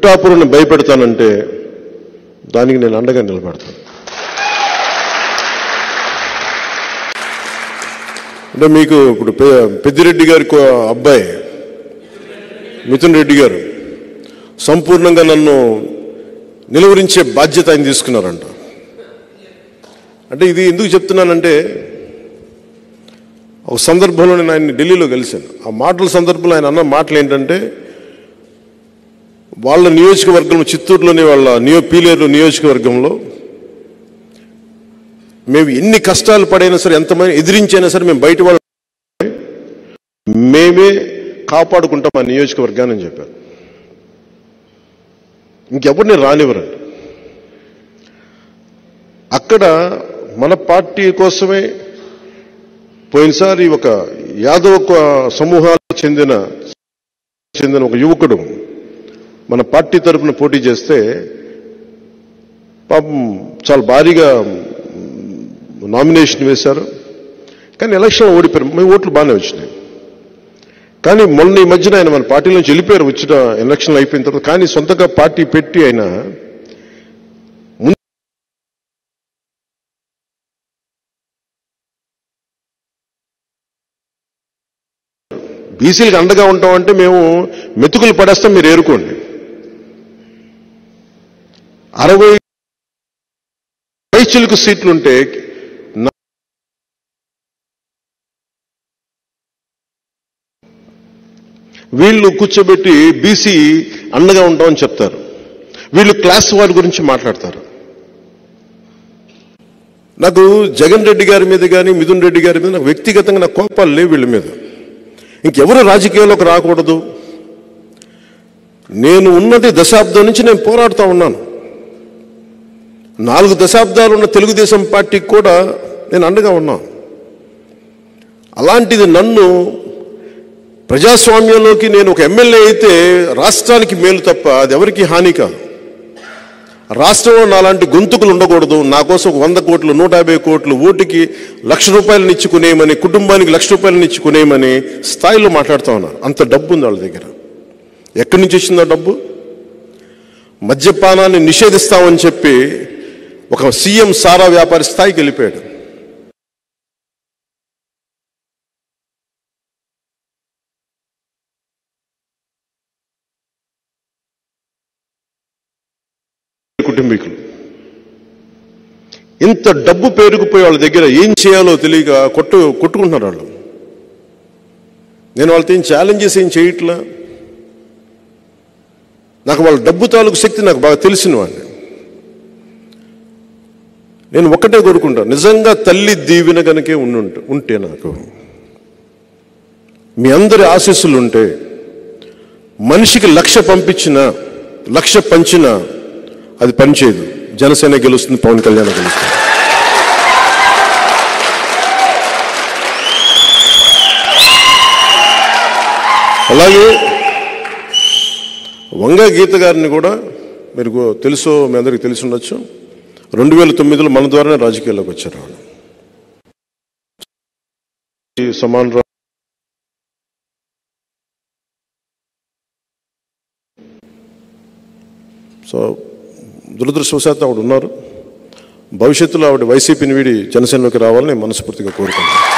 పిఠాపురాన్ని భయపెడతానంటే దానికి నేను అండగా నిలబడతాను. అంటే మీకు ఇప్పుడు పెద్దిరెడ్డి గారి అబ్బాయి మిథున్ రెడ్డి గారు సంపూర్ణంగా నన్ను నిలువరించే బాధ్యత ఆయన తీసుకున్నారంట. అంటే ఇది ఎందుకు చెప్తున్నానంటే, ఒక సందర్భంలో నేను ఆయన ఢిల్లీలో కలిశాను. ఆ మాటల సందర్భంలో ఆయన అన్న మాటలు ఏంటంటే, వాళ్ళ నియోజకవర్గం చిత్తూరులోని వాళ్ళ పీలేరు నియోజకవర్గంలో మేము ఎన్ని కష్టాలు పడైనా సరే, ఎంతమంది ఎదిరించైనా సరే మేము బయట వాళ్ళు మేమే కాపాడుకుంటాం ఆ నియోజకవర్గాన్ని అని చెప్పారు. ఇంకెవరిని రానివ్వరండి. అక్కడ మన పార్టీ కోసమే పోయినసారి ఒక యాదవ సమూహాలకు చెందిన ఒక యువకుడు మన పార్టీ తరఫున పోటీ చేస్తే పాపం చాలా భారీగా నామినేషన్ వేశారు. కానీ ఎలక్షన్ ఓడిపోయారు. మీ ఓట్లు బాగానే వచ్చినాయి. కానీ మొన్న ఈ మధ్యన ఆయన మన పార్టీ నుంచి వెళ్ళిపోయారు వచ్చిన ఎలక్షన్లు అయిపోయిన తర్వాత. కానీ సొంతగా పార్టీ పెట్టి ఆయన బీసీలకు అండగా ఉంటామంటే మేము మెతుకులు పడేస్తాం, మీరు ఏరుకోండి. 60 పైచిలుకు సీట్లుంటే వీళ్ళు కూర్చోబెట్టి బీసీ అండగా ఉంటామని చెప్తారు. వీళ్ళు క్లాస్ వారి గురించి మాట్లాడతారు. నాకు జగన్ రెడ్డి గారి మీద కానీ మిథున్ రెడ్డి గారి మీద నాకు వ్యక్తిగతంగా నాకు కోపాలు లేవు వీళ్ళ మీద. ఇంకెవరు రాజకీయాల్లోకి రాకూడదు. నేను ఉన్నది దశాబ్దం నుంచి నేను పోరాడుతూ ఉన్నాను. 4 దశాబ్దాలు ఉన్న తెలుగుదేశం పార్టీకి కూడా నేను అండగా ఉన్నాను. అలాంటిది నన్ను ప్రజాస్వామ్యంలోకి నేను ఒక ఎమ్మెల్యే అయితే రాష్ట్రానికి మేలు తప్ప అది ఎవరికి హాని కాదు. రాష్ట్రంలో నాలాంటి గొంతుకులు ఉండకూడదు. నా కోసం 100 కోట్లు 150 కోట్లు ఓటుకి ₹1,00,000 ఇచ్చుకునేయమని, కుటుంబానికి ₹1,00,000 ఇచ్చుకునేయమని స్థాయిలో మాట్లాడుతూ ఉన్నారు. అంత డబ్బు ఉంది వాళ్ళ దగ్గర. ఎక్కడి నుంచి వచ్చిందో డబ్బు? మద్యపానాన్ని నిషేధిస్తామని చెప్పి ఒక సీఎం సారా వ్యాపారి స్థాయికి వెళ్ళిపోయాడు. కుటుంబీకులు ఇంత డబ్బు పేరుకుపోయి వాళ్ళ దగ్గర ఏం చేయాలో తెలియక కొట్టుకుంటున్నారు వాళ్ళు. నేను వాళ్ళతో ఏం ఛాలెంజెస్ ఏం చేయట్లా. నాకు వాళ్ళ డబ్బు తాలూకు శక్తి నాకు బాగా తెలిసిన వాడిని. నేను ఒక్కటే కోరుకుంటాను, నిజంగా తల్లి దీవెన కనుకే ఉంటే నాకు మీ అందరి ఆశీస్సులు ఉంటే మనిషికి 1,00,000 పంపించినా 1,00,000 పంచినా అది పనిచేయదు. జనసేన గెలుస్తుంది, పవన్ కళ్యాణ్ గెలుస్తుంది. అలాగే వంగ గీత గారిని కూడా మీరు తెలుసో, మీ అందరికీ తెలిసి ఉండొచ్చు, 2009లో మన ద్వారానే రాజకీయాల్లోకి వచ్చారు. సమాన్ రావు సో దురదృష్టవశాత్తు ఆవిడ ఉన్నారు. భవిష్యత్తులో ఆవిడ వైసీపీని వీడి జనసేనలోకి రావాలని మనస్ఫూర్తిగా కోరుకుంటున్నాను.